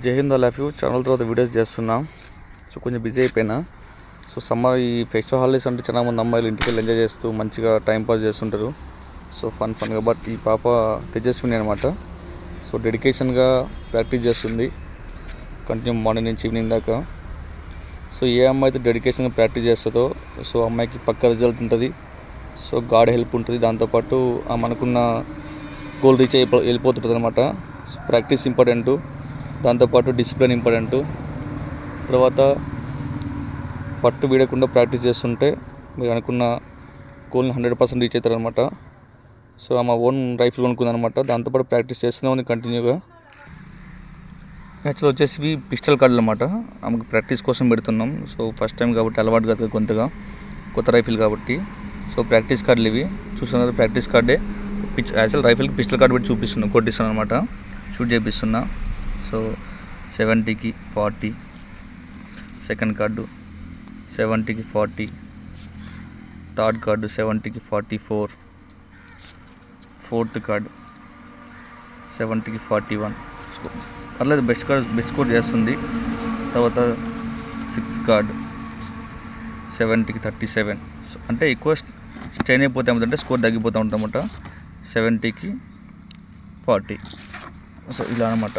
జై Hind all of you. Channel తర్వాత videos చేస్తున్నా. సో కొంచెం బిజీ అయిపోయినా. సో సమ్మర్ ఈ ఫెస్టివల్ హాలిడేస్ అంటే చాలా మంది అమ్మాయిలు ఇంటికి వెళ్ళి ఎంజాయ్ చేస్తూ మంచిగా టైం పాస్ చేస్తుంటారు. సో ఫన్గా. బట్ ఈ పాప తేజస్విని అనమాట. సో డెడికేషన్గా ప్రాక్టీస్ చేస్తుంది కంటిన్యూ మార్నింగ్ నుంచి ఈవినింగ్ దాకా. సో ఏ అమ్మాయి అయితే డెడికేషన్గా ప్రాక్టీస్ చేస్తుందో సో అమ్మాయికి పక్క రిజల్ట్ ఉంటుంది. సో గాడ్ హెల్ప్ ఉంటుంది. దాంతోపాటు మనకున్న గోల్ రీచ్ వెళ్ళిపోతుంటుంది అనమాట. సో ప్రాక్టీస్ ఇంపార్టెంటు, దాంతోపాటు డిసిప్లిన్ ఇంపార్టెంటు. తర్వాత పట్టు వీడకుండా ప్రాక్టీస్ చేస్తుంటే మీరు అనుకున్న గోల్ని 100% రీచ్ అవుతారనమాట. సో ఆమె ఓన్ రైఫిల్ కొనుక్కుందనమాట. దాంతోపాటు ప్రాక్టీస్ చేస్తూనే ఉంది కంటిన్యూగా. యాక్చువల్ వచ్చేసి పిస్టల్ కార్డులు అనమాట. ఆమెకు ప్రాక్టీస్ కోసం పెడుతున్నాం. సో ఫస్ట్ టైం కాబట్టి అలవాటు కాదు కొంతగా, కొత్త రైఫిల్ కాబట్టి. సో ప్రాక్టీస్ కార్డులు ఇవి చూస్తున్నారు. ప్రాక్టీస్ కార్డే యాక్చువల్ రైఫిల్కి పిస్టల్ కార్డు పెట్టి చూపిస్తున్నాను, కొట్టిస్తున్నాను అనమాట. షూట్ చేపిస్తున్నా. సో 70కి 40, సెకండ్ కార్డు 70కి 40, థర్డ్ కార్డు 70కి 44, ఫోర్త్ కార్డు 70కి 41. పర్లేదు, బెస్ట్ స్కోర్ చేస్తుంది. తర్వాత సిక్స్త్ కార్డు 70కి 37. సో అంటే ఎక్కువ స్ట్రెయిన్ అయిపోతే ఏమిటంటే స్కోర్ తగ్గిపోతూ ఉంటుందన్నమాట. 70కి 40. సో ఇలా అనమాట.